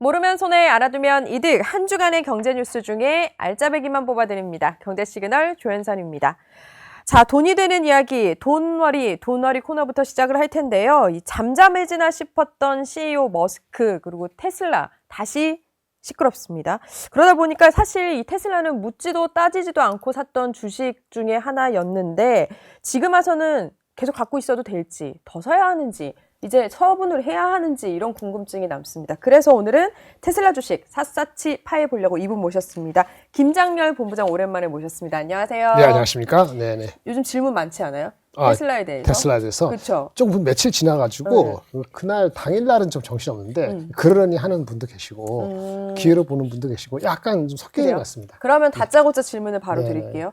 모르면 손해, 알아두면 이득. 한 주간의 경제 뉴스 중에 알짜배기만 뽑아드립니다. 경제시그널 조현선입니다. 자, 돈이 되는 이야기, 돈벌이 코너부터 시작을 할 텐데요. 이 잠잠해지나 싶었던 CEO 머스크 그리고 테슬라 다시 시끄럽습니다. 그러다 보니까 사실 이 테슬라는 묻지도 따지지도 않고 샀던 주식 중에 하나였는데 지금 와서는 계속 갖고 있어도 될지, 더 사야 하는지, 이제 처분을 해야 하는지 이런 궁금증이 남습니다. 그래서 오늘은 테슬라 주식 샅샅이 파해보려고 이분 모셨습니다. 김장렬 본부장 오랜만에 모셨습니다. 안녕하세요. 네, 안녕하십니까. 네네. 요즘 질문 많지 않아요? 테슬라에 대해서. 테슬라에 대해서. 그렇죠. 좀 며칠 지나가지고 그날 당일날은 좀 정신없는데 그러려니 하는 분도 계시고 기회로 보는 분도 계시고 약간 좀 섞이는 것 같습니다. 그러면 다짜고짜 질문을 바로 네네. 드릴게요.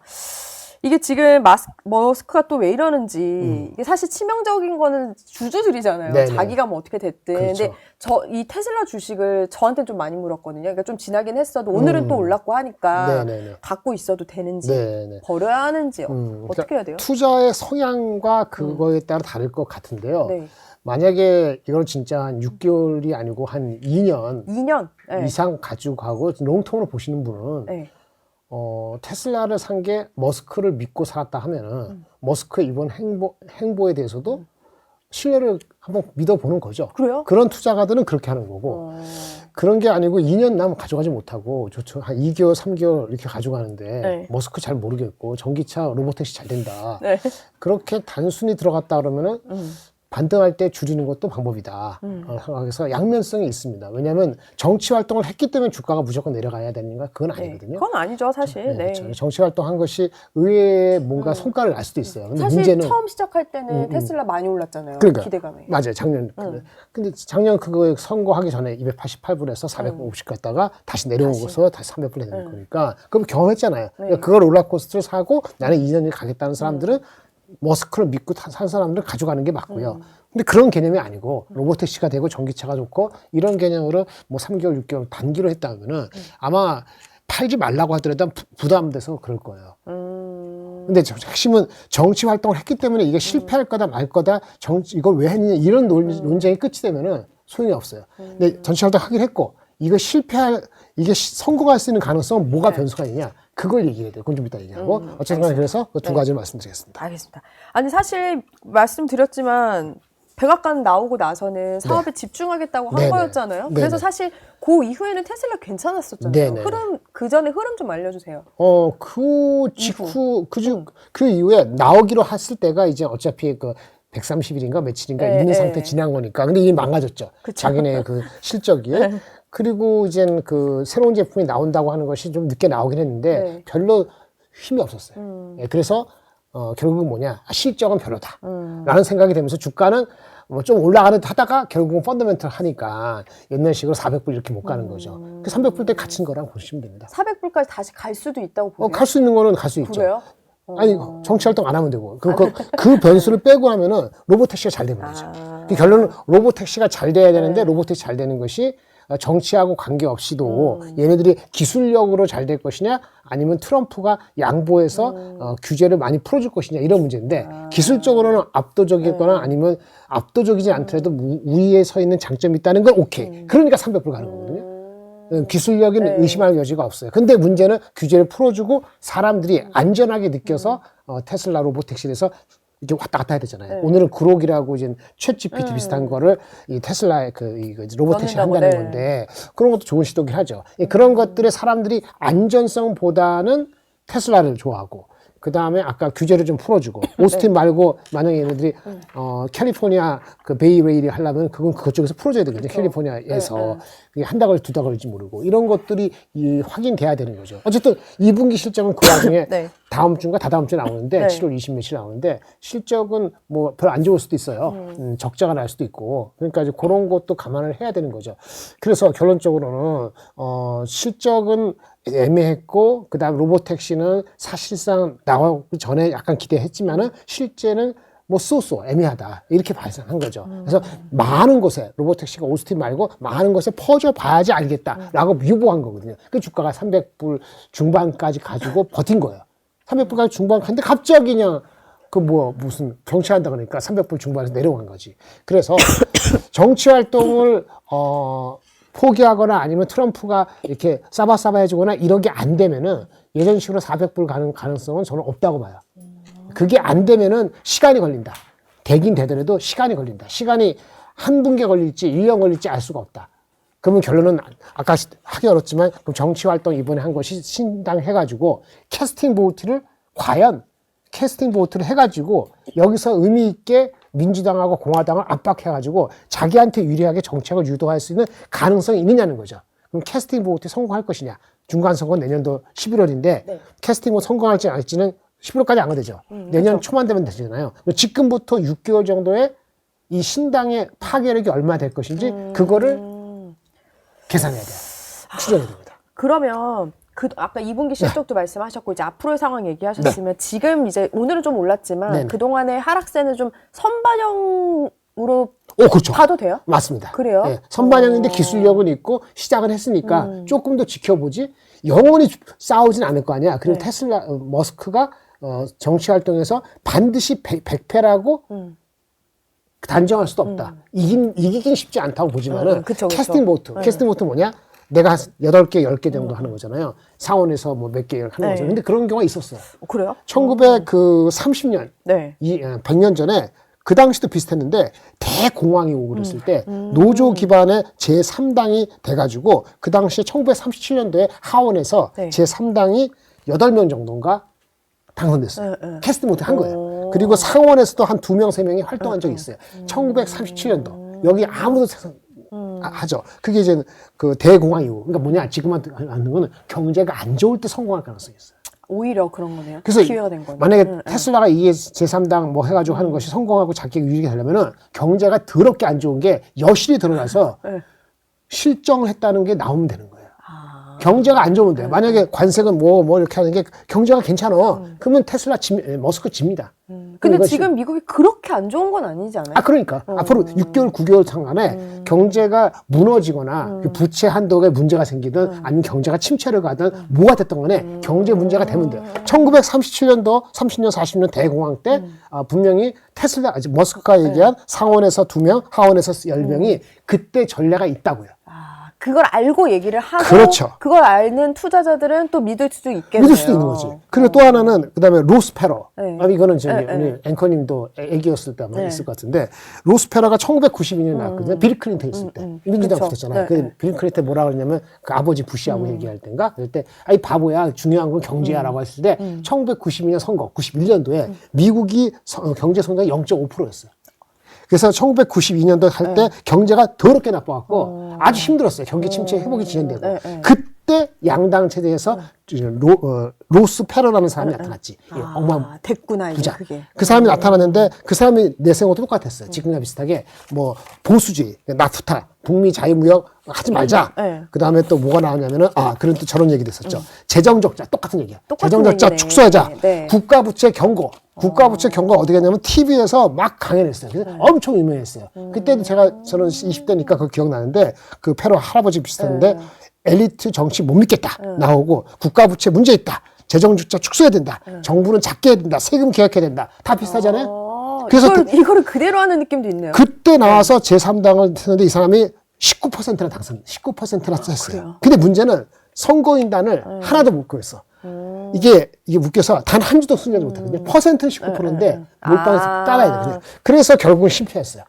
이게 지금 머스크가 또 왜 이러는지 이게 사실 치명적인 거는 주주들이잖아요. 네네. 자기가 뭐 어떻게 됐든. 그렇죠. 근데 이 테슬라 주식을 저한테 좀 많이 물었거든요. 그러니까 좀 지나긴 했어도 오늘은 또 올랐고 하니까 네네네. 갖고 있어도 되는지 네네. 버려야 하는지 그러니까 어떻게 해야 돼요? 투자의 성향과 그거에 따라 다를 것 같은데요. 네. 만약에 이건 진짜 한 6개월이 아니고 한 2년 2년 네. 이상 가지고 가고 롱텀으로 보시는 분은 네. 테슬라를 산 게 머스크를 믿고 살았다 하면은 머스크의 이번 행보에 대해서도 신뢰를 한번 믿어보는 거죠. 그래요? 그런 투자가들은 그렇게 하는 거고 그런 게 아니고 2년 남은 가져가지 못하고 한 2개월, 3개월 이렇게 가져가는데 네. 머스크 잘 모르겠고 전기차, 로보택시 잘 된다. 네. 그렇게 단순히 들어갔다 그러면은 반등할 때 줄이는 것도 방법이다. 그래서 양면성이 있습니다. 왜냐하면 정치 활동을 했기 때문에 주가가 무조건 내려가야 되는가? 그건 아니거든요. 그건 아니죠, 사실. 네. 그렇죠. 정치 활동한 것이 의외에 뭔가 성과를 날 수도 있어요. 근데 사실 문제는 처음 시작할 때는 테슬라 많이 올랐잖아요. 그러니까, 기대감에. 맞아요. 작년. 근데 작년 그거 선거하기 전에 288불에서 450 갔다가 다시 내려오고서 다시 300불 되는 거니까 그럼 경험했잖아요. 그러니까 그걸 롤러코스터를 사고 나는 2년을 가겠다는 사람들은 머스크를 믿고 산 사람들은 가져가는 게 맞고요. 근데 그런 개념이 아니고 로보택시가 되고 전기차가 좋고 이런 개념으로 뭐 3개월, 6개월 단기로 했다면은 아마 팔지 말라고 하더라도 부담돼서 그럴 거예요. 근데 핵심은 정치 활동을 했기 때문에 이게 실패할 거다 말 거다 이걸 왜 했느냐 이런 논쟁이 끝이 되면은 소용이 없어요. 근데 정치 활동 하긴 했고 이게 성공할 수 있는 가능성은 뭐가 변수가 있냐 그걸 얘기해야 돼요. 그건 좀 이따 얘기하고 어쨌든 그래서 그 두 가지를 말씀드리겠습니다. 알겠습니다. 아니 사실 말씀드렸지만 백악관 나오고 나서는 사업에 집중하겠다고 한 네네. 거였잖아요. 네네. 그래서 사실 그 이후에는 테슬라 괜찮았었잖아요. 네네. 그 전에 흐름 좀 알려주세요. 그 이후에 나오기로 했을 때가 이제 어차피 그 130일인가 며칠인가 있는 상태 지난 거니까. 근데 이게 망가졌죠. 그쵸. 자기네 그 실적이. 그리고 이젠 그 새로운 제품이 나온다고 하는 것이 좀 늦게 나오긴 했는데 별로 힘이 없었어요. 그래서 결국은 뭐냐 실적은 별로다 라는 생각이 되면서 주가는 뭐 좀 올라가는 하다가 결국은 펀더멘털 하니까 옛날식으로 400불 이렇게 못 가는 거죠. 그 300불 때 갇힌 거랑 보시면 됩니다. 400불까지 다시 갈 수도 있다고 보세요? 갈 수 있는 거는 갈 수 있죠. 그래요? 아니 정치 활동 안 하면 되고 그 변수를 빼고 하면은 로보택시가 잘 되는 거죠. 그 결론은 로보택시가 잘 돼야 되는데 로보택시 잘 되는 것이 정치하고 관계없이도 얘네들이 기술력으로 잘 될 것이냐 아니면 트럼프가 양보해서 규제를 많이 풀어줄 것이냐 이런 문제인데 기술적으로는 압도적이거나 아니면 압도적이지 않더라도 우위에 서 있는 장점이 있다는 건 오케이. 그러니까 300불 가는 거거든요. 기술력에는 의심할 여지가 없어요. 근데 문제는 규제를 풀어주고 사람들이 안전하게 느껴서 테슬라 로보택시에서 이렇게 왔다 갔다 해야 되잖아요. 오늘은 그록이라고 이제 챗 GPT 비슷한 거를 이 테슬라의 이 로보택시 한다는 건데 그런 것도 좋은 시도긴 하죠. 그런 것들에 사람들이 안전성보다는 테슬라를 좋아하고 그 다음에 아까 규제를 좀 풀어주고 오스틴 말고 만약에 얘네들이 캘리포니아 그 베이레일이 하려면 그건 그쪽에서 풀어줘야 되거든요. 캘리포니아에서 그게 한다 걸지 두다 걸지 모르고 이런 것들이 확인돼야 되는 거죠. 어쨌든 2분기 실적은 그 와중에 다음 주인가 다다음 주에 나오는데 7월 20 며칠 나오는데 실적은 뭐 별로 안 좋을 수도 있어요. 적자가 날 수도 있고 그러니까 이제 그런 것도 감안을 해야 되는 거죠. 그래서 결론적으로는 실적은 애매했고 그다음 로보택시는 사실상 나오기 전에 약간 기대했지만은 실제는 뭐 쏘쏘 애매하다 이렇게 발생한 거죠. 그래서 많은 곳에 로보택시가 오스틴 말고 많은 곳에 퍼져 봐야지 알겠다라고 유보한 거거든요. 그 주가가 300불 중반까지 가지고 버틴 거예요. 300불까지 중반 갔는데 갑자기 그냥 무슨 정치한다 그러니까 300불 중반에서 내려간 거지. 그래서 정치 활동을 포기하거나 아니면 트럼프가 이렇게 싸바싸바 해주거나 이런 게 안 되면은 예전식으로 400불 가는 가능성은 저는 없다고 봐요. 그게 안 되면은 시간이 걸린다. 되긴 되더라도 시간이 걸린다. 시간이 한 분기 걸릴지 1년 걸릴지 알 수가 없다. 그러면 결론은 아까 하기 어렵지만 그럼 정치활동 이번에 한 것이 신당 해가지고 캐스팅 보트를 과연 캐스팅 보트를 해가지고 여기서 의미 있게 민주당하고 공화당을 압박해가지고 자기한테 유리하게 정책을 유도할 수 있는 가능성이 있느냐는 거죠. 그럼 캐스팅 보트에 성공할 것이냐. 중간선거는 내년도 11월인데 네. 캐스팅 보트 성공할지 안 할지는 11월까지 안 되죠. 내년 그렇죠. 초만 되면 되잖아요. 지금부터 6개월 정도의 이 신당의 파괴력이 얼마 될 것인지 그거를 계산해야 돼요. 추정해야 됩니다. 그러면 아까 2분기 실적도 말씀하셨고 이제 앞으로의 상황 얘기하셨으면 지금 이제 오늘은 좀 올랐지만 네네. 그동안의 하락세는 좀 선반영으로 그렇죠. 봐도 돼요? 맞습니다. 그래요? 예, 선반영인데 기술력은 있고 시작은 했으니까 조금 더 지켜보지 영원히 싸우진 않을 거 아니야. 그리고 네. 테슬라 머스크가 정치 활동에서 반드시 100패라고 단정할 수도 없다. 이기긴 쉽지 않다고 보지만은 그쵸. 캐스팅 보트. 캐스팅 보트 뭐냐? 내가 8개, 10개 정도 하는 거잖아요. 상원에서 뭐 몇 개 하는 네. 거죠. 근데 그런 경우가 있었어요. 그래요? 1930년, 네. 100년 전에 그 당시도 비슷했는데 대공황이 오고 그랬을 때 노조 기반의 제3당이 돼가지고 그 당시에 1937년도에 하원에서 네. 제3당이 8명 정도인가 당선됐어요. 네. 캐스팅 보트 한 거예요. 그리고 상원에서도 한 2명, 3명이 활동한 적이 있어요. 1937년도. 여기 아무도 하죠. 그게 이제 그 대공황 이후. 그러니까 뭐냐, 지금 하는 거는 경제가 안 좋을 때 성공할 가능성이 있어요. 오히려 그런 거네요. 그래서 기회가 된 거네요. 만약에 테슬라가 이게 제3당 뭐 해가지고 하는 것이 성공하고 자기가 유리하게 되려면은 경제가 더럽게 안 좋은 게 여실히 드러나서 네. 실정을 했다는 게 나오면 되는 거예요. 아, 경제가 안 좋은데 만약에 관세는 뭐 이렇게 하는 게 경제가 괜찮아. 그러면 테슬라 머스크 집니다. 근데 이것이- 지금 미국이 그렇게 안 좋은 건 아니지 않아요? 그러니까 앞으로 6개월, 9개월 상간에 경제가 무너지거나 그 부채 한도에 문제가 생기든 아니면 경제가 침체를 가든 뭐가 됐던 간에 경제 문제가 되면 돼요. 1937년도, 30년, 40년 대공황 때 분명히 테슬라, 머스크가 얘기한 상원에서 2명, 하원에서 10명이 그때 전례가 있다고요. 그걸 알고 얘기를 하고 그렇죠. 그걸 아는 투자자들은 또 믿을 수도 있겠네요. 믿을 수도 있는 거지. 그리고 또 하나는 그다음에 로스페러. 네. 이거는 저기 네, 우리 앵커님도 애기였을 때 아마 네. 있을 것 같은데 로스페러가 1992년에 나왔거든요. 빌 클린턴 있을 때. 민주당 그쵸. 붙었잖아요. 네, 빌 클린턴 뭐라 그러냐면 그 아버지 부시하고 얘기할 때인가 그럴 때 아이 바보야 중요한 건 경제야라고 했을 때 1992년 선거 91년도에 미국이 경제 성장이 0.5%였어요. 그래서 1992년도 할 때 경제가 더럽게 나빠갖고 아주 힘들었어요. 경기 침체 회복이 진행되고. 그때 양당 체제에서 로스 페러라는 사람이 나타났지. 됐구나, 이게 부자. 그게. 그 사람이 나타났는데 그 사람이 내세우고도 똑같았어요. 지금과 비슷하게 뭐 보수주의, 나프타, 북미 자유무역 하지 말자. 네. 그 다음에 또 뭐가 나왔냐면은 그런 또 저런 얘기도 있었죠. 재정적자 똑같은 얘기야. 똑같은 재정적자 얘기네. 축소하자. 네. 국가부채 경고. 국가부채 경고가 어떻게 했냐면 TV에서 막 강연을 했어요. 그래서 엄청 유명했어요. 그때도 저는 20대니까 그거 기억나는데 그 페로 할아버지 비슷했는데 엘리트 정치 못 믿겠다 나오고 국가부채 문제 있다. 재정적자 축소해야 된다. 정부는 작게 해야 된다. 세금 개혁해야 된다. 다 비슷하잖아요. 그래서 이거를 그대로 하는 느낌도 있네요. 그때 나와서 제3당을 했는데 이 사람이 19%나 당선, 19%나 했어요. 그래요? 근데 문제는 선거인단을 하나도 못 구했어. 이게 웃겨서 단 한 주도 승리하지 못하거든요. 퍼센트는 19%인데 몰빵해서 따라야 돼요. 그래서 결국은 실패했어요.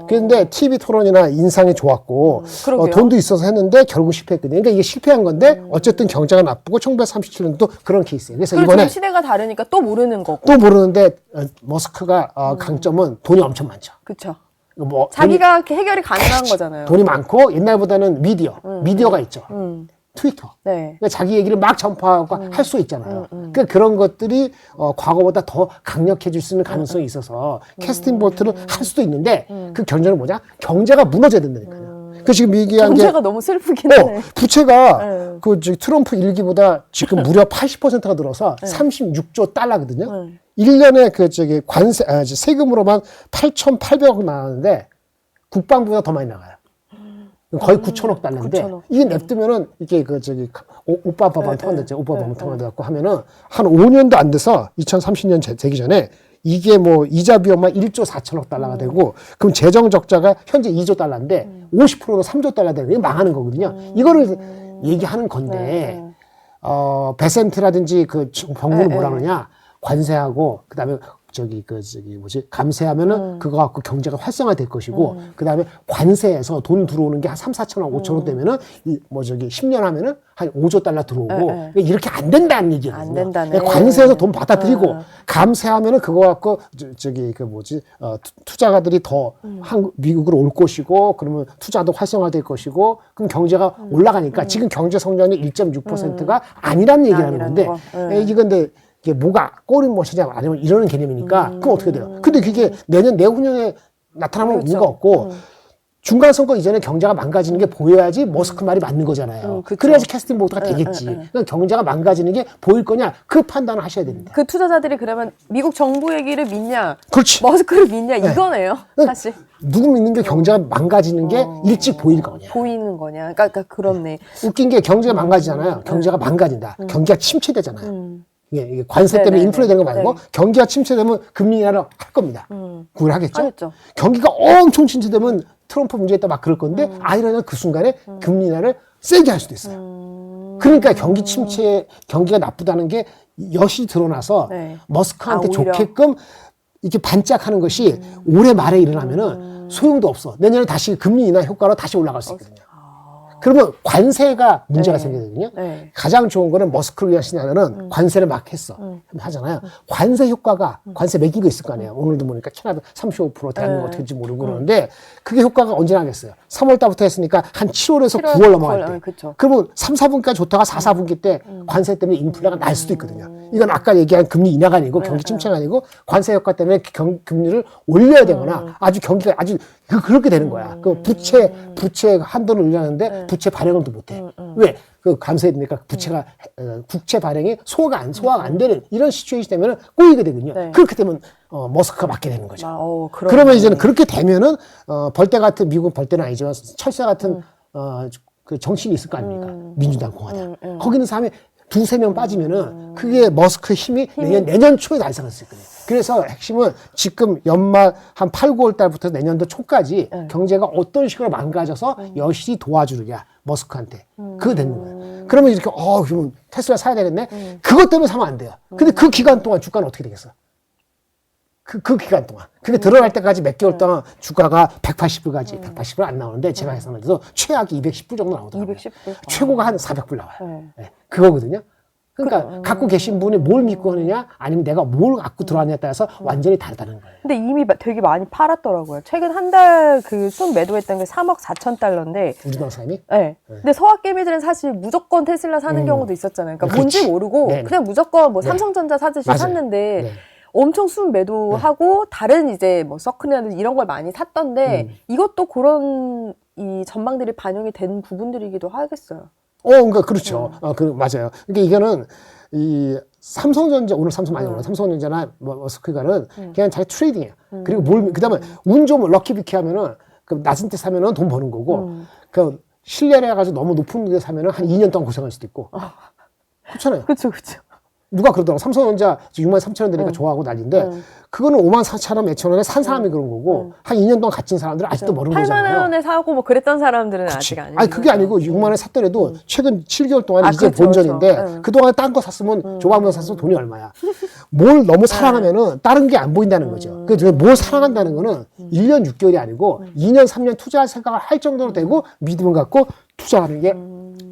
그런데 TV 토론이나 인상이 좋았고 그러게요. 돈도 있어서 했는데 결국 실패했거든요. 그러니까 이게 실패한 건데 어쨌든 경제가 나쁘고 1937년도 그런 케이스예요. 그래서 그리고 이번에 지금 시대가 다르니까 또 모르는 거고. 또 모르는데 머스크가 강점은 돈이 엄청 많죠. 그쵸. 뭐 자기가 해결이 가능한 거잖아요. 돈이 많고 옛날보다는 미디어가 있죠. 트위터. 네. 그러니까 자기 얘기를 막 전파하고 할 수 있잖아요. 그러니까 그런 것들이 과거보다 더 강력해질 수 있는 가능성이 있어서 캐스팅 보트를 할 수도 있는데 그 견제는 뭐냐? 경제가 무너져야 된다니까요. 그 지금 얘기한 게 경제가 너무 슬프긴 하네. 부채가 그 트럼프 일기보다 지금 무려 80%가 늘어서 36조 달러거든요. 1년에 관세 세금으로만 8,800억 나왔는데 국방부가 더 많이 나가요. 거의 9천억 달러인데 9천억. 이게 냅두면은 이게 오빠 밥안 통한댔죠. 오빠 밥안 통한다 갖고 하면은 한 5년도 안 돼서 2030년 되기 전에 이게 뭐 이자 비용만 1조 4천억 달러가 되고 그럼 재정 적자가 현재 2조 달러인데 50%로 3조 달러 되는 게 망하는 거거든요. 이거를 얘기하는 건데 베센트라든지 그 정부는 뭐라 그러냐 관세하고 그다음에 감세하면은 그거 갖고 경제가 활성화될 것이고 그다음에 관세에서 돈 들어오는 게 한 3, 4천억, 5천억 되면은 10년 하면은 한 5조 달러 들어오고 그러니까 이렇게 안 된다는 얘기거든요. 안 된다네. 관세에서 돈 받아들이고 감세하면은 그거 갖고 투자가들이 더 미국으로 올 것이고 그러면 투자도 활성화될 것이고 그럼 경제가 올라가니까 지금 경제 성장률 1.6%가 아니라는 얘기라는 건데 이건데 이게 뭐가 꼬리 무엇이냐 아니면 이러는 개념이니까 그럼 어떻게 돼요? 근데 그게 내년 내후년에 나타나면 그렇죠. 의미가 없고 중간 선거 이전에 경제가 망가지는 게 보여야지 머스크 말이 맞는 거잖아요. 그래야지 캐스팅 보트가 되겠지. 그러니까 경제가 망가지는 게 보일 거냐 그 판단을 하셔야 됩니다. 그 투자자들이 그러면 미국 정부 얘기를 믿냐, 그렇지. 머스크를 믿냐 이거네요. 사실 누구 믿는 게 경제가 망가지는 게 일찍 보일 거냐. 보이는 거냐. 그러니까 그렇네. 웃긴 게 경제가 망가지잖아요. 경제가 망가진다. 경기가 침체되잖아요. 이게 관세 때문에 인플레 되는 거 말고 경기가 침체되면 금리 인하를 할 겁니다. 그걸 하겠죠? 하겠죠. 경기가 엄청 침체되면 트럼프 문제있다 막 그럴 건데 아니라면 그 순간에 금리 인하를 세게 할 수도 있어요. 그러니까 경기 침체, 경기가 나쁘다는 게 여실히 드러나서 머스크한테 오히려. 좋게끔 이렇게 반짝하는 것이 올해 말에 일어나면은 소용도 없어. 내년에 다시 금리 인하 효과로 다시 올라갈 수 있거든요. 그러면 관세가 문제가 생기거든요. 가장 좋은 거는 머스크를 위한 시나리오는 관세를 막 했어. 하잖아요. 관세 효과가, 관세 매긴 거 있을 거 아니에요. 오늘도 보니까 캐나다 35%, 대한민국 어떻게 될지 모르고 그러는데 그게 효과가 언제 나겠어요? 3월 달부터 했으니까 한 7월에서 9월 넘어갈 때. 그러면 3, 4분기까지 좋다가 4, 4분기 때 관세 때문에 인플레가 날 수도 있거든요. 이건 아까 얘기한 금리 인하가 아니고 경기 침체가 아니고 관세 효과 때문에 금리를 올려야 되거나 아주 경기가 아주 그렇게 되는 거야. 그 부채 한도를 올리는데 부채 발행을 또 못해. 왜? 그 감세되니까 부채가 국채 발행이 소화가 안 되는 이런 시츄에이션이 되면은 꼬이게 되거든요. 그렇게 되면 머스크가 맞게 되는 거죠. 그러면 이제는 그렇게 되면은 벌떼 같은 미국 벌떼는 아니지만 철새 같은 그 정치인이 있을 거 아닙니까? 민주당 공화당. 거기 있는 사람이 두세 명 빠지면은 그게 머스크 힘이 내년 초에 달성할 수 있거든요. 그래서 핵심은 지금 연말 한 8, 9월 달부터 내년도 초까지 경제가 어떤 식으로 망가져서 여실히 도와주느냐 머스크한테 그거 되는 거예요. 그러면 이렇게 그러면 테슬라 사야 되겠네. 그것 때문에 사면 안 돼요. 근데 그 기간 동안 주가는 어떻게 되겠어? 그 기간 동안. 그게 드러날 때까지 몇 개월 동안 주가가 180불까지, 180불 안 나오는데 제가 계산해서 최악이 210불 정도 나오더라고요. 210불? 최고가 한 400불 나와요. 그거거든요. 그러니까 갖고 계신 분이 뭘 믿고 하느냐 아니면 내가 뭘 갖고 들어왔냐에 따라서 완전히 다르다는 거예요. 근데 이미 되게 많이 팔았더라고요. 최근 한 달 그 순 매도했던 게 3억 4천 달러인데. 우리나라 사람이? 네. 근데 서학개미들은 사실 무조건 테슬라 사는 경우도 있었잖아요. 그러니까 뭔지 모르고 그냥 무조건 뭐 삼성전자 사듯이 샀는데 엄청 순 매도하고 다른 이제 뭐 서클이라든지 이런 걸 많이 샀던데 이것도 그런 이 전망들이 반영이 된 부분들이기도 하겠어요. 그러니까 그렇죠. 맞아요. 그러니까 이거는 이 삼성전자 오늘 삼성 많이 올라. 삼성전자나 머스크가는 그냥 자기 트레이딩이에요. 그리고 그다음에 운 좋으면 럭키비키 하면은 그 낮은 때 사면은 돈 버는 거고 그 신뢰를 해가지고 너무 높은 데 사면은 한 2년 동안 고생할 수도 있고. 그렇잖아요. 그렇죠. 누가 그러더라고. 삼성전자 63,000원 되니까 좋아하고 난리인데 그거는 54,000원 몇천 원에 산 사람이 그런 거고 한 2년 동안 갇힌 사람들은 아직도 모르는 거잖아요. 8만 원에 사고 뭐 그랬던 사람들은 아직 아니고. 아니 그게 아니고 6만 원에 샀더라도 최근 7개월 동안 이제 본전인데 그동안 딴 거 샀으면 조합면서 샀으면 돈이 얼마야. 뭘 너무 사랑하면은 다른 게 안 보인다는 거죠. 그래서 뭘 사랑한다는 거는 1년 6개월이 아니고 2년 3년 투자할 생각을 할 정도로 되고 믿음을 갖고 투자하는 게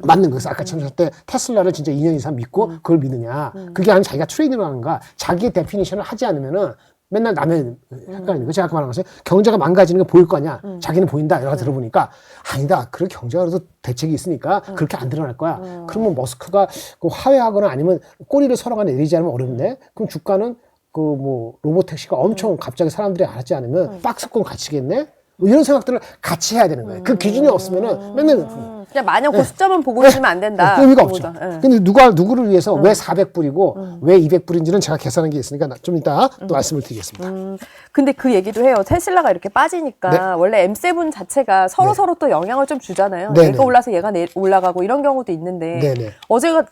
맞는 거였어. 아까 처음 때 테슬라를 진짜 2년 이상 믿고 그걸 믿느냐. 그게 아니면 자기가 트레이딩을 하는가. 자기의 데피니션을 하지 않으면은 맨날 남의 헷갈리는 거. 제가 아까 말한 것이 경제가 망가지는 게 보일 거 아니야. 자기는 보인다. 이러고 들어보니까 아니다. 그런 경제가 그래도 대책이 있으니까 그렇게 안 드러날 거야. 그러면 머스크가 그 화해하거나 아니면 꼬리를 서로 간에 내리지 않으면 어렵네. 그럼 주가는 그 뭐 로보택시가 엄청 갑자기 사람들이 알았지 않으면 박스권 갇히겠네. 뭐 이런 생각들을 같이 해야 되는 거예요. 그 기준이 없으면은 맨날 그냥 마냥 그 숫자만 보고 있으면 안 된다. 의미가 없죠. 그거죠. 예. 근데 누구를 위해서 왜 400불이고 왜 200불인지는 제가 계산한 게 있으니까 좀 이따 또 말씀을 드리겠습니다. 근데 그 얘기도 해요. 테슬라가 이렇게 빠지니까 네. 원래 M7 자체가 서로 또 영향을 좀 주잖아요. 네, 얘가 네. 올라서 얘가 올라가고 이런 경우도 있는데 네, 네. 어제가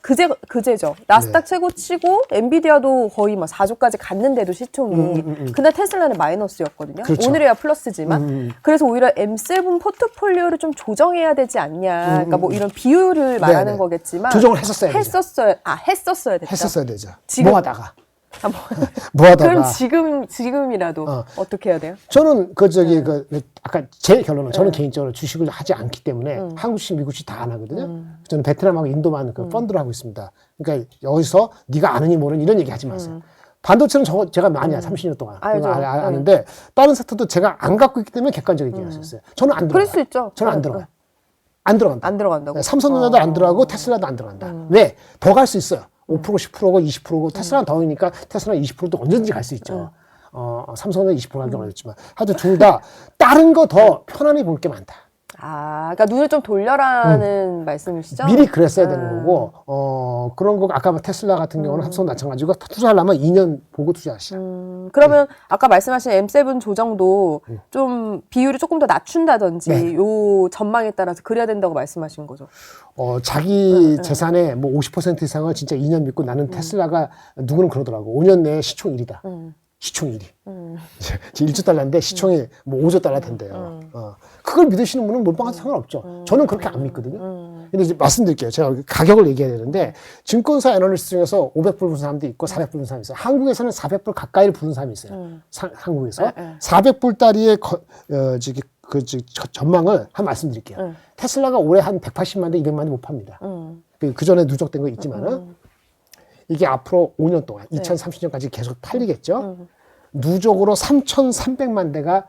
그제죠. 나스닥 최고치고 엔비디아도 거의 뭐 4조까지 갔는데도 시총이 그날 테슬라는 마이너스였거든요. 그렇죠. 오늘에야 플러스지만 그래서 오히려 M7 포트폴리오를 좀 조정해야 되지 않냐. 그러니까 뭐 이런 비율을 말하는 네, 네. 거겠지만 조정을 했었어야 되죠. 했었어야 됐다. 했었어야 되죠. 지금- 뭐 하다가. 아, 뭐. 뭐 하다가. 그럼 지금이라도 어떻게 해야 돼요? 저는 아까 제 결론은 저는 개인적으로 주식을 하지 않기 때문에 한국 주식, 미국 주식 다 안 하거든요. 저는 베트남하고 인도만 그 펀드를 하고 있습니다. 그러니까 여기서 네가 아느니 모르니 이런 얘기 하지 마세요. 반도체는 제가 많이 30년 동안 알죠. 아는데 다른 섹터도 제가 안 갖고 있기 때문에 객관적인 얘기를 했어요. 저는 안 들어가요. 그럴 수 있죠. 저는 안 들어가요. 안 들어간다. 안 들어간다고? 삼성전자도 안 들어가고 테슬라도 안 들어간다. 왜? 더 갈 수 있어요. 5%, 10%고 20%고 테슬라는 더우니까 테슬라는 20%도 언제든지 갈 수 있죠. 삼성은 20% 가기 어렵지만 하여튼 둘 다 다른 거 더 편안히 볼 게 많다. 아, 그러니까 눈을 좀 돌려라는 말씀이시죠? 미리 그랬어야 되는 거고 그런 거 아까 테슬라 같은 경우는 삼성 마찬가지고 투자하려면 2년 보고 투자하시라. 그러면 아까 말씀하신 M7 조정도 좀 비율을 조금 더 낮춘다든지 네. 요 전망에 따라서 그래야 된다고 말씀하신 거죠. 자기 재산의 뭐 50% 이상을 진짜 2년 믿고 나는 테슬라가 누구는 그러더라고. 5년 내에 시총 1위다. 시총 1위. 지금 1조 달러인데 시총이 뭐 5조 달러 된대요. 그걸 믿으시는 분은 몰빵해도 상관없죠. 저는 그렇게 안 믿거든요. 근데 이제 말씀드릴게요. 제가 가격을 얘기해야 되는데 증권사 애널리스트 중에서 500불 부는 사람도 있고 400불 부는 사람이 있어요. 한국에서는 400불 가까이를 부는 사람이 있어요. 한국에서. 400불짜리의 전망을 한 말씀드릴게요. 테슬라가 올해 한 180만 대, 200만 대 못 팝니다. 그 전에 누적된 거 있지만은 이게 앞으로 5년 동안 2030년까지 계속 팔리겠죠. 누적으로 3,300만 대가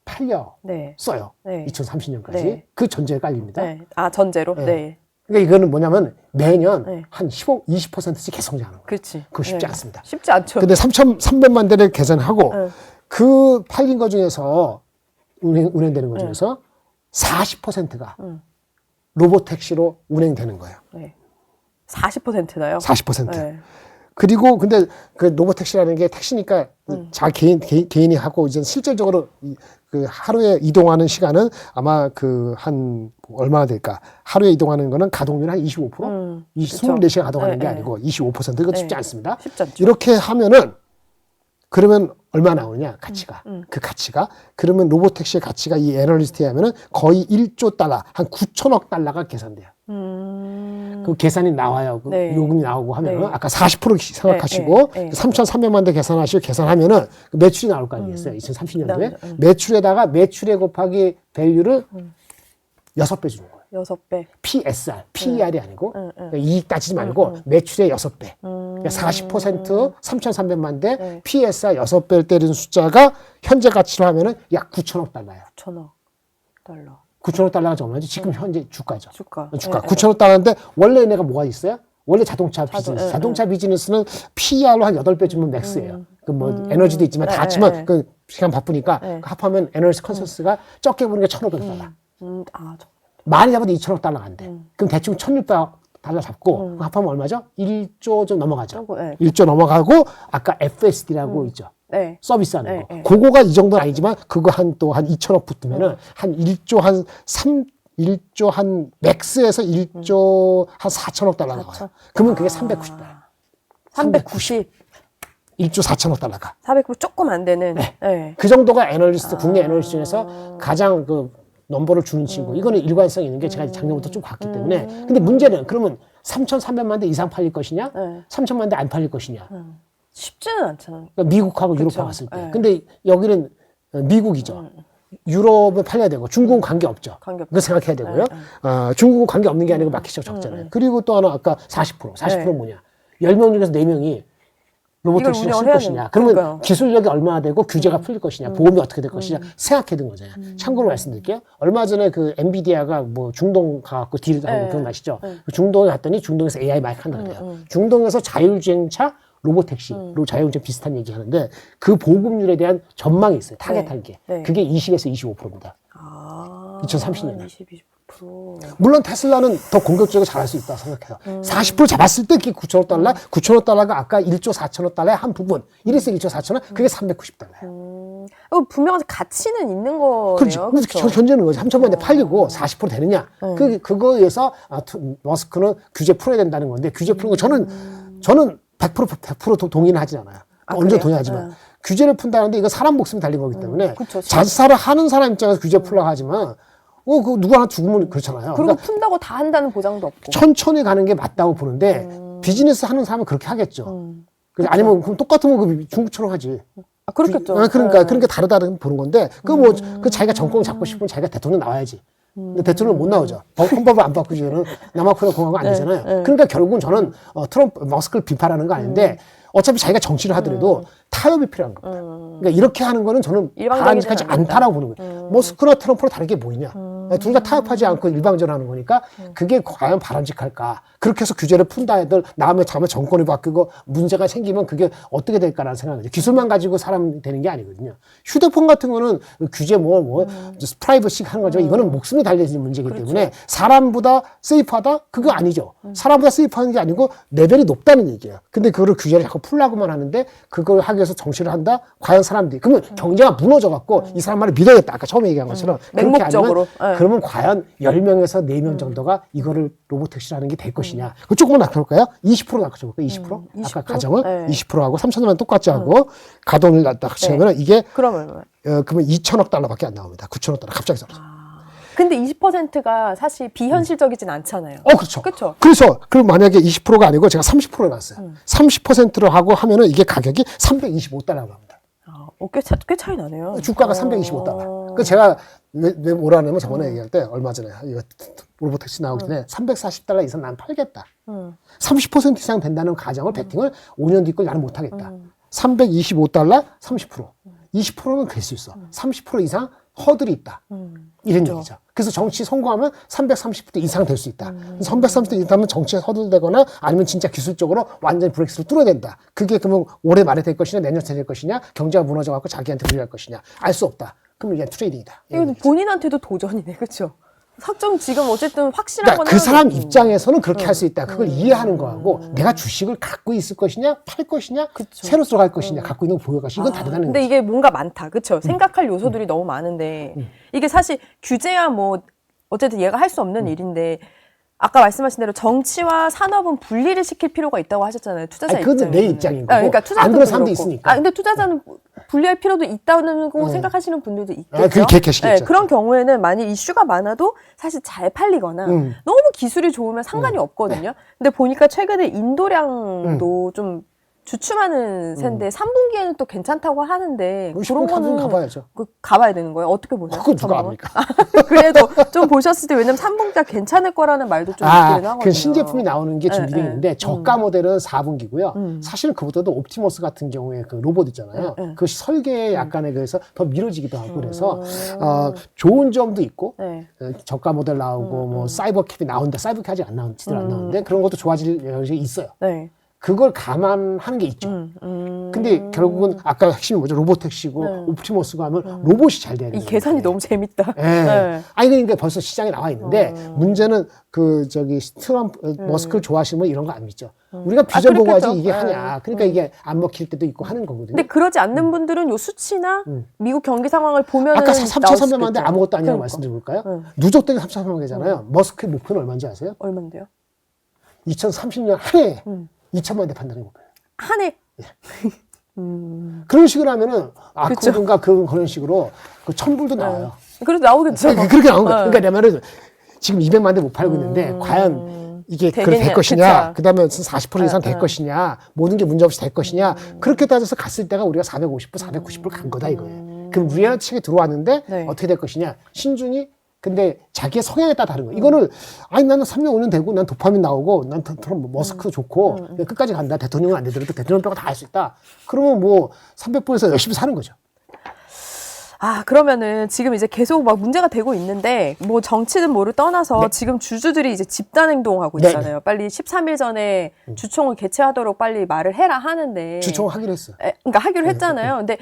팔렸어요. 네. 2030년까지. 네. 그 전제에 깔립니다. 네. 아, 전제로? 네. 그러니까 이거는 뭐냐면 매년 네. 한 15, 20%씩 계속 성장하는 거예요. 그렇지. 그거 쉽지 네. 않습니다. 쉽지 않죠. 근데 3,300만 대를 계산하고 그 팔린 거 중에서 운행되는 거 중에서 40%가 로보택시로 운행되는 거예요. 네. 40%나요? 40%. 네. 그리고 근데 그 로보택시라는 게 택시니까 개인이 하고 이제 실질적으로 그 하루에 이동하는 시간은 아마 그 한 얼마나 될까? 하루에 이동하는 거는 가동률 한 25%? 24시간 가동하는 게 아니고 25%. 이거 쉽지 않습니다. 쉽지 않죠. 이렇게 하면은 그러면 얼마 나오냐? 가치가. 그 가치가. 그러면 로보택시의 가치가 이 애널리스트에 하면은 거의 1조 달러, 한 9천억 달러가 계산돼요. 그 계산이 나와요. 그 네. 요금이 나오고 하면은 네. 아까 40% 생각하시고 네. 3,300만 대 계산하시고 계산하면은 매출이 나올 거 아니겠어요? 2030년도에. 매출에다가 매출에 곱하기 밸류를 6배 주는 거예요. 6배. PSR, PER이 아니고 그러니까 이익 따지지 말고 매출의 6배. 그러니까 40% 3,300만 대 PSR 6배를 때리는 숫자가 현재 가치로 하면은 약 9천억 달러예요. 9천억 달러. 9천억 달러가 얼마죠? 지금 현재 주가죠. 주가. 9천억 달러인데 원래 내가 뭐가 있어요? 원래 자동차 비즈니스. 자동차 비즈니스는 PER로 한 8배 주면 맥스예요. 그 뭐 에너지도 있지만 다 합치면 그 시간 바쁘니까 그 합하면 에너지 컨센서스가 적게 보는 게 1,500달러. 많이 잡아도 2천억 달러가 안 돼. 그럼 대충 1,600달러 잡고 합하면 얼마죠? 1조 좀 넘어가죠. 1조 넘어가고 아까 FSD라고 있죠. 네. 서비스하는 거. 그거가 이 정도는 아니지만 그거 한 2천억 붙으면은 한 1조 한 1조 한 맥스에서 1조 한 4천억 달러 나와요. 그러면 그게 390달러. 390. 1조 4천억 달러가. 490 조금 안 되는. 네. 그 정도가 애널리스트, 국내 애널리스트 중에서 가장 그 넘버를 주는 친구. 이거는 일관성 있는 게 제가 작년부터 좀 봤기 때문에. 근데 문제는 그러면 3,300만 대 이상 팔릴 것이냐? 3,000만 대 안 팔릴 것이냐? 쉽지는 않잖아요. 그러니까 미국하고 유럽하고 봤을 때. 근데 여기는 미국이죠. 유럽은 팔려야 되고 중국은 관계 없죠. 그거 생각해야 되고요. 중국은 관계 없는 게 아니고 마켓시가 적잖아요. 그리고 또 하나 아까 40%는 뭐냐? 10명 중에서 4명이 로보택시를 쓸 것이냐. 그러면 기술력이 얼마나 되고 규제가 풀릴 것이냐. 보험이 어떻게 될 것이냐. 생각해야 되는 거잖아요. 참고로 말씀드릴게요. 얼마 전에 그 엔비디아가 뭐 중동 가갖고 딜을 하고 그런 거 아시죠? 중동에 갔더니 중동에서 AI 마이크 한다 그래요. 중동에서 자율주행차 로보택시로 자율운전 비슷한 얘기 하는데 그 보급률에 대한 전망이 있어요. 타겟한 게. 네. 그게 20에서 25%입니다. 아, 2030년에. 20~25%. 물론 테슬라는 더 공격적으로 잘할 수 있다 생각해요. 40% 잡았을 때 그게 9천억 달러, 9천억 달러가 아까 1조 4천억 달러의 한 부분. 1에서 1조 4천억, 그게 390달러예요. 분명히 가치는 있는 거네요. 그렇죠. 그렇죠? 현재는 거지. 3천만 원에 팔리고 40% 되느냐. 그거에서 머스크는 규제 풀어야 된다는 건데 규제 푸는 거 저는 100% 동의는 하진 않아요. 언제 그래요? 동의하지만. 규제를 푼다는데 이거 사람 목숨이 달린 거기 때문에 그쵸, 자사를 하는 사람 입장에서 규제 풀려고 하지만 그 누구 하나 죽으면 그렇잖아요. 그리고 그러니까 푼다고 다 한다는 보장도 없고. 천천히 가는 게 맞다고 보는데 비즈니스 하는 사람은 그렇게 하겠죠. 그래서 아니면 그럼 똑같으면 그 중국처럼 하지. 아, 그렇겠죠. 그러니까 다르다는 보는 건데 그 자기가 정권 잡고 싶으면 자기가 대통령 나와야지. 근데 대통령 못 나오죠. 헌법을 안 바꾸지는 남아프리카 공화국 안 되잖아요. 그러니까 결국은 저는 머스크를 비판하는 거 아닌데 어차피 자기가 정치를 하더라도 타협이 필요한 겁니다. 그러니까 이렇게 하는 거는 저는 바람직하지 않다라고 보는 거예요. 머스크나 트럼프랑 다른 게 뭐 있냐. 둘 다 타협하지 않고 일방적으로 하는 거니까 그게 과연 바람직할까. 그렇게 해서 규제를 푼다 해도 다음에 정권이 바뀌고 문제가 생기면 그게 어떻게 될까라는 생각을 해요. 기술만 가지고 사람 되는 게 아니거든요. 휴대폰 같은 거는 규제 프라이버시 하는 거죠. 이거는 목숨이 달려있는 문제이기 때문에 사람보다 세이프하다? 그거 아니죠. 사람보다 세이프하는 게 아니고 레벨이 높다는 얘기예요. 근데 그거를 규제를 자꾸 풀라고만 하는데 그걸 하기 위해서 정치를 한다? 과연 사람들이 그러면 경제가 무너져갖고 이 사람 말을 믿어야겠다. 아까 처음에 얘기한 것처럼 그렇게 맹목적으로. 아니면 그러면 과연 10명에서 4명 정도가 이거를 로보택시라는 게 될 것이냐. 그 조금만 낮춰볼까요? 20% 낮춰볼까요? 20%? 아까 가정을 네. 20%하고 3천만 똑같이 하고 가동을 낮추면 이게 그러면 그러면 2천억 달러밖에 안 나옵니다. 9천억 달러 갑자기 떨어져. 근데 20%가 사실 비현실적이진 않잖아요. 그렇죠. 그렇죠. 그래서 그럼 만약에 20%가 아니고 제가 30%를 놨어요. 30%로 하고 하면은 이게 가격이 325달러가 나옵니다. 꽤 차이 나네요. 주가가 325달러. 그 제가 왜 뭐라 하냐면 저번에 얘기할 때 얼마 전에 이거 로보택시 나오기 전에 340달러 이상 난 팔겠다. 30% 이상 된다는 가정을 베팅을 5년 뒤 걸 나는 못 하겠다. 325달러 30%. 20%는 될 수 있어. 30% 이상 허들이 있다. 이런 얘기죠. 그래서 정치 성공하면 330대 이상 될 수 있다. 330대 이상하면 정치에 허들되거나 아니면 진짜 기술적으로 완전히 브렉스를 뚫어야 된다. 그게 그러면 올해 말에 될 것이냐 내년 새 될 것이냐 경제가 무너져갖고 자기한테 불리할 것이냐 알 수 없다. 그럼 이게 트레이딩이다. 이건 본인한테도 도전이네. 그렇죠? 확정 지금 어쨌든 확실한 건 그러니까 그 사람 입장에서는 그렇게 할 수 있다. 그걸 이해하는 거하고 내가 주식을 갖고 있을 것이냐 팔 것이냐 새로 들어갈 것이냐 갖고 있는 거 보여갈 것이냐 이건 다르다는 근데 거죠. 이게 뭔가 많다. 그렇죠? 생각할 요소들이 너무 많은데 이게 사실 규제야 뭐 어쨌든 얘가 할 수 없는 일인데 아까 말씀하신 대로 정치와 산업은 분리를 시킬 필요가 있다고 하셨잖아요. 투자자 입장에서. 그건 내 입장인 거고 그러니까 투자자도 안 그런 사람도 그렇고. 있으니까. 근데 투자자는 분리할 필요도 있다는 거 생각하시는 분들도 있겠죠. 그게 개캐시겠죠. 그런 경우에는 만약 이슈가 많아도 사실 잘 팔리거나 너무 기술이 좋으면 상관이 없거든요. 근데 보니까 최근에 인도량도 좀 주춤하는 샌데 3분기에는 또 괜찮다고 하는데 그런 거는 가봐야죠. 가봐야 되는 거예요. 어떻게 보세요? 그거 누가 압니까? 그래도 좀 보셨을 때 왜냐면 3분기가 괜찮을 거라는 말도 좀 있기는 하거든요. 그 신제품이 나오는 게 준비되어 있는데 저가 모델은 4분기고요. 사실 그보다도 옵티머스 같은 경우에 그 로봇 있잖아요. 그 설계에 약간에 그래서 더 미뤄지기도 하고 그래서 좋은 점도 있고 저가 모델 나오고 뭐 사이버캡이 나온다. 사이버캡 아직 안 나온지도 안 나오는데 그런 것도 좋아질 여력이 있어요. 네. 그걸 감안하는 게 있죠. 근데 결국은 아까 핵심이 뭐죠? 로보택시고 옵티머스가 하면 로봇이 잘 돼야 돼요. 이 계산이 너무 재밌다. 아니 그러니까 벌써 시장에 나와 있는데 문제는 머스크를 좋아하시면 이런 거 안 믿죠. 우리가 비전 보고 하지 이게 하냐. 그러니까 이게 안 먹힐 때도 있고 하는 거거든요. 근데 그러지 않는 분들은 요 수치나 미국 경기 상황을 보면은 아까 3,300만인데 아무것도 아니라고 그러니까. 말씀드려볼까요? 누적된 게 3,300개잖아요. 머스크의 목표는 얼마인지 아세요? 얼마인데요? 2030년 한 해에 2천만 대 판단해 볼까요? 한 해. 그런 식으로 하면은 아쿠든가 그런 식으로 그 1,000불도 나와요. 그래도 나오겠죠. 그렇게 나온 거예요. 그러니까 내 말은 지금 200만 대 못 팔고 있는데 과연 이게 될 것이냐, 그 다음에 40% 이상 될 것이냐, 모든 게 문제없이 될 것이냐, 그렇게 따져서 갔을 때가 우리가 450불, 490불 간 거다 이거예요. 그럼 우리나라 측에 들어왔는데 어떻게 될 것이냐, 신중히 근데 자기의 성향에 따라 다른 거예요. 이거는 아니 나는 3년 5년 되고 난 도파민 나오고 난 머스크 좋고 끝까지 간다. 대통령은 안 되더라도 대통령 빼고 다 할 수 있다. 그러면 뭐 300불에서 열심히 사는 거죠. 그러면은 지금 이제 계속 막 문제가 되고 있는데, 뭐 정치든 뭐를 떠나서 네. 지금 주주들이 이제 집단 행동하고 네, 있잖아요. 빨리 13일 전에 주총을 개최하도록 빨리 말을 해라 하는데. 주총하기로 했어요. 그러니까 하기로 했잖아요. 근데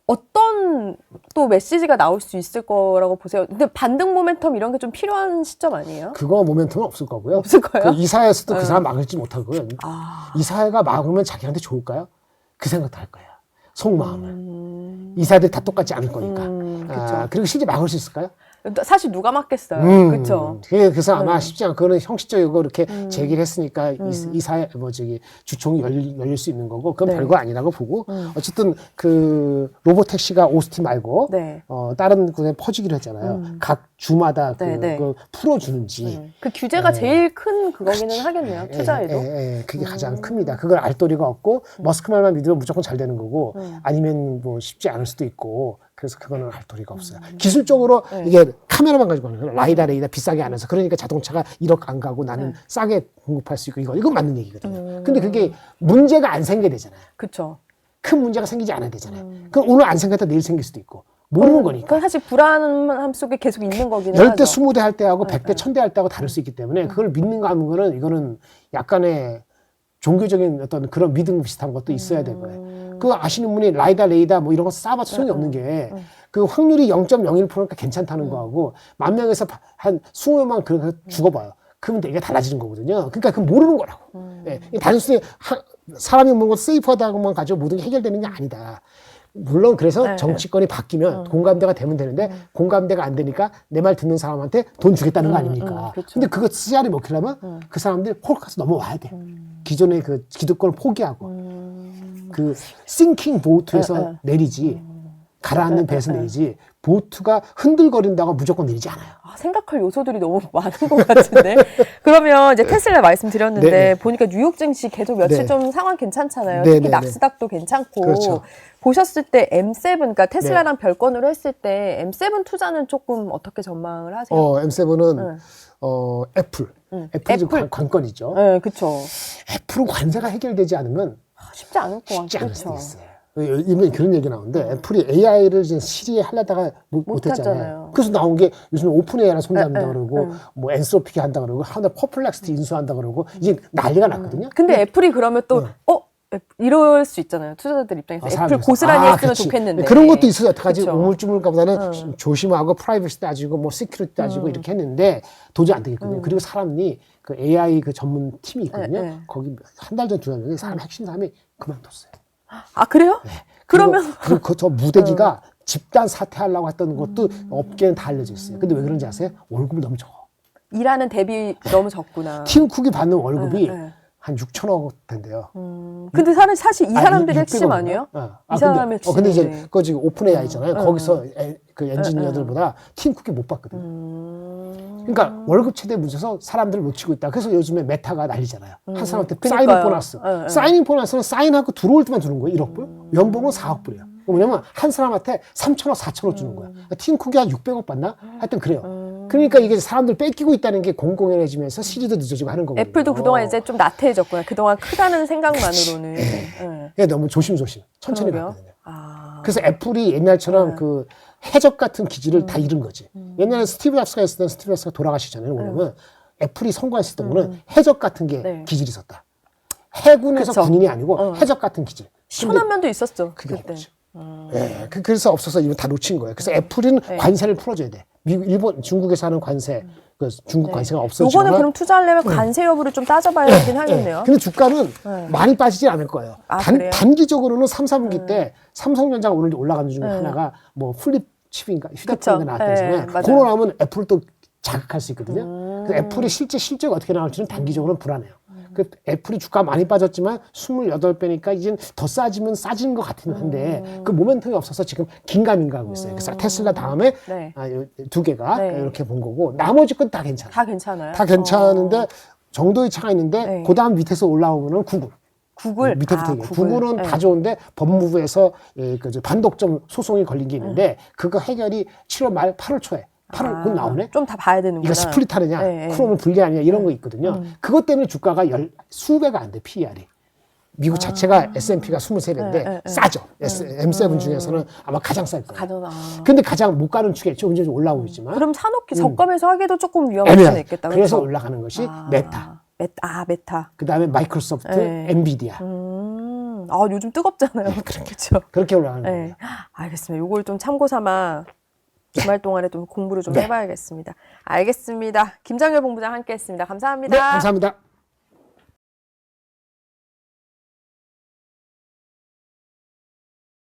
어떤 또 메시지가 나올 수 있을 거라고 보세요? 근데 반등 모멘텀 이런 게 좀 필요한 시점 아니에요? 그거 모멘텀은 없을 거고요. 없을 거예요? 그 이사회에서도 그 사람 막을지 못하고요. 아. 이사회가 막으면 자기한테 좋을까요? 그 생각도 할 거예요. 속마음을. 이사들이 다 똑같지 않을 거니까. 그쵸. 그리고 실제 막을 수 있을까요? 사실 누가 맞겠어요. 그렇죠. 그래서 아마 쉽지 않고, 그거는 형식적이고 이렇게 제기를 했으니까 이사회, 주총이 열릴 수 있는 거고, 그건 네. 별거 아니라고 보고, 어쨌든 그 로보택시가 오스틴 말고, 네. 다른 곳에 퍼지기로 했잖아요. 각 주마다 네, 네. 그 풀어주는지. 그 규제가 제일 큰 그거기는 하겠네요. 투자에도. 그게 가장 큽니다. 그걸 알 도리가 없고, 머스크 말만 믿으면 무조건 잘 되는 거고, 아니면 뭐 쉽지 않을 수도 있고, 그래서 그거는 알 도리가 없어요. 기술적으로 이게 카메라만 가지고 하는 거예요. 라이다 비싸게 안 해서. 그러니까 자동차가 1억 안 가고 나는 싸게 공급할 수 있고, 이건 맞는 얘기거든요. 근데 그게 문제가 안 생겨야 되잖아요. 그렇죠. 큰 문제가 생기지 않아야 되잖아요. 그럼 오늘 안 생겼다 내일 생길 수도 있고. 모르는 거니까. 그건 사실 불안함 속에 계속 있는 거기는 10대, 하죠. 20대 할 때하고 100대, 1000대 할 때하고 다를 수 있기 때문에 그걸 믿는가 하는 거는 이거는 약간의 종교적인 어떤 그런 믿음 비슷한 것도 있어야 되고요. 그거 아시는 분이 라이다, 레이다 뭐 이런 거 쌓아봐도 소용이 없는 게 그 확률이 0.01%니까 괜찮다는 거하고 10,000명에서 한 20명 그렇게 죽어봐요. 그러면 되게 달라지는 거거든요. 그러니까 그건 모르는 거라고. 예, 단순히 사람이 뭔가 세이프하다고만 가지고 모든 게 해결되는 게 아니다. 물론 그래서 정치권이 바뀌면 공감대가 되면 되는데 공감대가 안 되니까 내 말 듣는 사람한테 돈 주겠다는 거 아닙니까? 그렇죠. 근데 그거 씨알이 먹히려면 그 사람들이 홀카서 넘어와야 돼. 기존의 그 기득권을 포기하고 그 싱킹 보트에서 내리지 가라앉는 배에서 내리지 보트가 흔들거린다고 무조건 내리지 않아요. 생각할 요소들이 너무 많은 것 같은데. 그러면 이제 테슬라 말씀드렸는데 네. 보니까 뉴욕 증시 계속 며칠 네. 좀 상황 괜찮잖아요. 네, 특히 네, 낙스닥도 괜찮고. 그렇죠. 보셨을 때 M7, 그러니까 테슬라랑 별건으로 했을 때 M7 투자는 조금 어떻게 전망을 하세요? M7은 애플. 애플이 지금 애플. 관건이죠. 네, 그렇죠. 애플은 관세가 해결되지 않으면 쉽지 않을 것 쉽지 같아요. 않을 수도 있어요. 이번에 그런 얘기 나오는데 애플이 AI를 지금 시리에 하려다가 못했잖아요. 못했잖아요. 그래서 나온 게 요즘 오픈 AI를 손잡는다 네, 그러고 뭐 엔소피게 한다 그러고 하나 퍼플렉스티 인수한다 그러고 이제 난리가 났거든요. 근데 애플이 그러면 또 이럴 수 있잖아요. 투자자들 입장에서 애플 사람들이 고스란히 했으면 그치. 좋겠는데. 그런 것도 있어요. 여태까지 그쵸. 우물쭈물가보다는 조심하고 프라이버시 따지고 뭐 시큐리티 따지고 이렇게 했는데 도저히 안 되겠거든요. 그리고 사람이 그 AI 그 전문 팀이 있거든요. 거기 한 달 전, 2달 전에 사람 핵심 사람이 그만뒀어요. 아, 그래요? 네. 그러면 그리고 저 무대기가 집단 사퇴하려고 했던 것도 업계는 다 알려져 있어요. 근데 왜 그런지 아세요? 월급이 너무 적어. 일하는 대비 너무 적구나. 팀 쿡이 받는 월급이 네. 한 6천억 된대요. 근데 사실 이 사람들이 핵심 600억 아니에요? 이 사람의 근데 이제 핵심이. 그거 지금 오픈 AI잖아요. 거기서 그 엔지니어들보다 팀 쿡이 못 받거든. 그러니까 월급 최대 문제에서 사람들을 놓치고 있다. 그래서 요즘에 메타가 난리잖아요. 한 사람한테 사이닝 그러니까요. 보너스. 사이닝 보너스는 사인하고 들어올 때만 주는 거예요. 1억 불. 연봉은 4억 불이에요. 뭐냐면 한 사람한테 3천억, 4천억 주는 거야. 팀 쿡이 한 600억 받나? 하여튼 그래요. 그러니까 이게 사람들 뺏기고 있다는 게 공공연해지면서 시리도 늦어지고 하는 거거든요. 애플도 그동안 이제 좀 나태해졌구나. 그동안 크다는 생각만으로는. 네. 그게 너무 조심조심. 천천히 그러게요. 가거든요. 아. 그래서 애플이 옛날처럼 그 해적 같은 기질을 다 잃은 거지. 옛날에 스티브 잡스가 있을 때 스티브 잡스가 돌아가시잖아요. 뭐냐면 애플이 성공했었던 거는 해적 같은 게 기질이 있었다. 해군에서 그쵸. 군인이 아니고 해적 같은 기질. 시원한 면도 있었죠. 그게 그때. 없죠. 예, 그래서 없어서 이거 다 놓친 거예요. 그래서 애플은 관세를 풀어줘야 돼. 미국, 일본, 중국에서 하는 관세, 그 중국 관세가 없어지거나. 요거는 그럼 투자하려면 관세 여부를 좀 따져봐야 되긴 하겠네요. 근데 주가는 많이 빠지지 않을 거예요. 아, 그래요? 단기적으로는 3, 4분기 때 삼성전자가 오늘 올라가는 중에 하나가 뭐 플립 칩인가 휴대폰인가 그쵸. 나왔다잖아요. 맞아요. 그거 나오면 애플을 또 자극할 수 있거든요. 그래서 애플이 실제가 어떻게 나올지는 단기적으로는 불안해요. 그 애플이 주가 많이 빠졌지만 28배니까 이제 더 싸지면 싸지는 것 같긴 한데 그 모멘텀이 없어서 지금 긴가민가 하고 있어요. 그래서 테슬라 다음에 네. 두 개가 네. 이렇게 본 거고 나머지 건 다 괜찮아요. 다 괜찮아요? 다 괜찮은데 정도의 차가 있는데 네. 그 다음 밑에서 올라오는 구글. 구글? 밑에부터 아, 얘기해요. 구글. 구글은 네. 다 좋은데 법무부에서 그 반독점 소송이 걸린 게 있는데 그거 해결이 7월 말 8월 초에 8월 곧 나오네. 좀 다 봐야 되는구나. 이거 스플릿 하느냐, 네, 네. 크롬은 분리 하느냐 이런 거 있거든요. 그것 때문에 주가가 수배가 안 돼, PER이. 미국 자체가 S&P가 23배인데 싸죠. M7 중에서는 아마 가장 쌀 거예요. 근데 가장 못 가는 축에 점점 올라오고 있지만. 그럼 사놓기 저가에서 하기도 조금 위험할 수는 있겠다. 그래서 그렇죠? 올라가는 것이 메타. 메타. 그 다음에 마이크로소프트, 엔비디아. 요즘 뜨겁잖아요. 그렇죠. 그렇게 올라가는 거예요. 네. 알겠습니다. 요걸 좀 참고 삼아 주말 동안에 좀 공부를 좀 해봐야겠습니다. 알겠습니다. 김장열 본부장 함께 했습니다. 감사합니다. 네, 감사합니다.